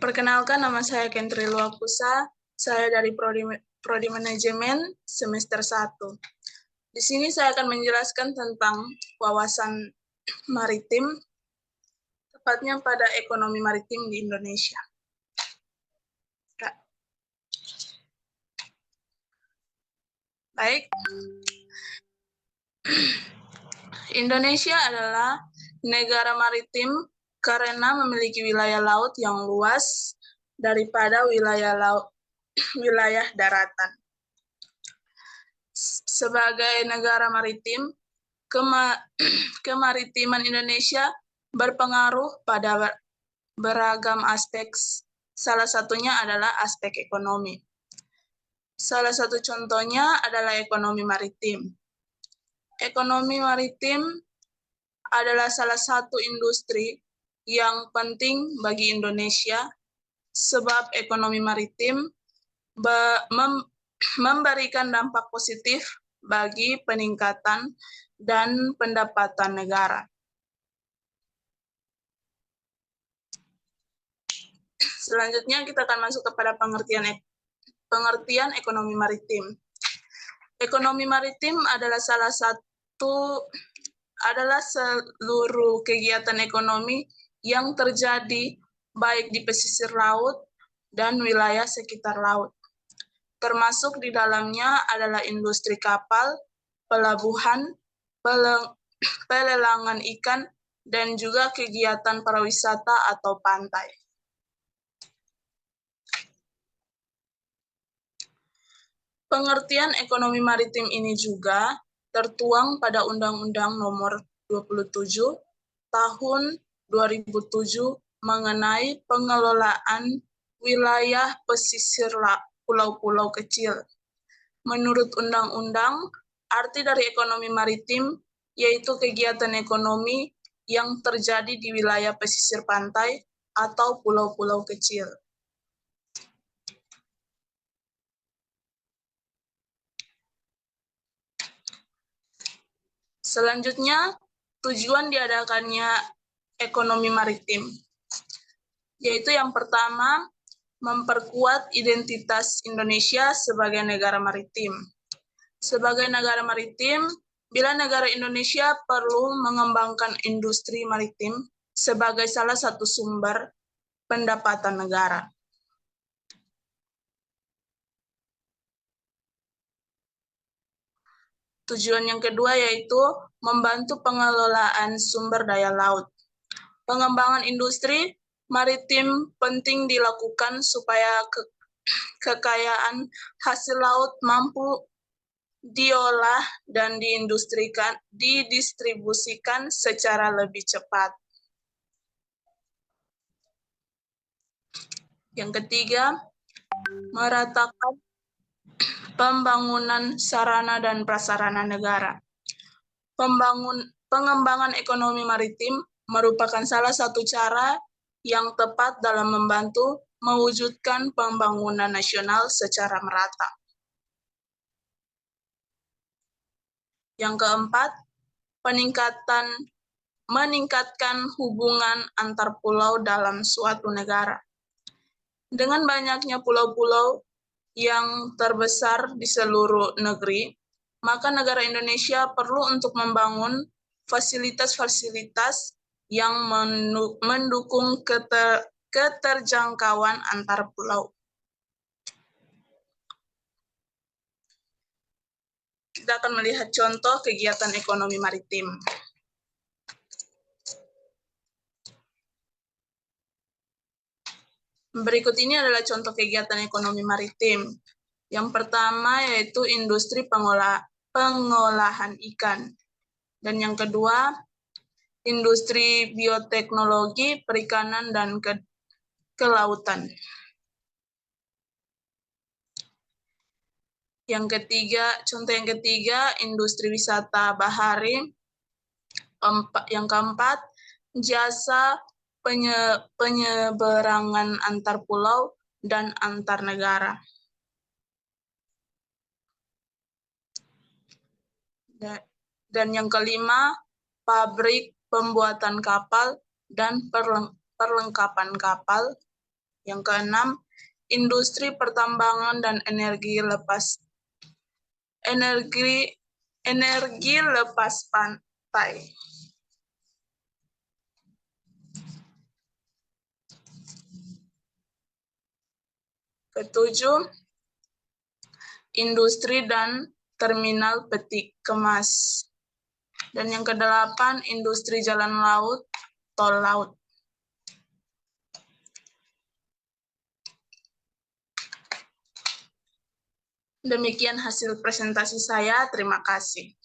Perkenalkan, nama saya Kentri Luakusa. Saya dari Prodi Manajemen semester 1. Di sini saya akan menjelaskan tentang wawasan maritim, tepatnya pada ekonomi maritim di Indonesia. Baik, Indonesia adalah negara maritim karena memiliki wilayah laut yang luas daripada wilayah daratan. Sebagai negara maritim, kemaritiman Indonesia berpengaruh pada beragam aspek. Salah satunya adalah aspek ekonomi. Salah satu contohnya adalah ekonomi maritim. Ekonomi maritim adalah salah satu industri yang penting bagi Indonesia, sebab ekonomi maritim memberikan dampak positif bagi peningkatan dan pendapatan negara. Selanjutnya kita akan masuk kepada pengertian ekonomi maritim. Ekonomi maritim adalah seluruh kegiatan ekonomi yang terjadi baik di pesisir laut dan wilayah sekitar laut. Termasuk di dalamnya adalah industri kapal, pelabuhan, pelelangan ikan, dan juga kegiatan pariwisata atau pantai. Pengertian ekonomi maritim ini juga tertuang pada Undang-Undang Nomor 27 Tahun 2007 mengenai pengelolaan wilayah pesisir pulau-pulau kecil. Menurut undang-undang, arti dari ekonomi maritim yaitu kegiatan ekonomi yang terjadi di wilayah pesisir pantai atau pulau-pulau kecil. Selanjutnya, tujuan diadakannya ekonomi maritim, yaitu yang pertama, memperkuat identitas Indonesia sebagai negara maritim. Sebagai negara maritim, bila negara Indonesia perlu mengembangkan industri maritim sebagai salah satu sumber pendapatan negara. Tujuan yang kedua yaitu membantu pengelolaan sumber daya laut. Pengembangan industri maritim penting dilakukan supaya kekayaan hasil laut mampu diolah dan didistribusikan secara lebih cepat. Yang ketiga, meratakan pembangunan sarana dan prasarana negara. Pengembangan ekonomi maritim merupakan salah satu cara yang tepat dalam membantu mewujudkan pembangunan nasional secara merata. Yang keempat, meningkatkan hubungan antar pulau dalam suatu negara. Dengan banyaknya pulau-pulau yang terbesar di seluruh negeri, maka negara Indonesia perlu untuk membangun fasilitas-fasilitas yang mendukung keterjangkauan antar pulau. Kita akan melihat contoh kegiatan ekonomi maritim. Berikut ini adalah contoh kegiatan ekonomi maritim. Yang pertama yaitu industri pengolahan ikan. Dan yang kedua, industri bioteknologi, perikanan, dan kelautan. Contoh yang ketiga, industri wisata bahari. Yang keempat, jasa penyeberangan antar pulau dan antar negara. Dan yang kelima, pabrik pembuatan kapal dan perlengkapan kapal. Yang keenam, industri pertambangan dan energi lepas pantai. Ketujuh, industri dan terminal peti kemas. Dan yang kedelapan, industri jalan laut, tol laut. Demikian hasil presentasi saya. Terima kasih.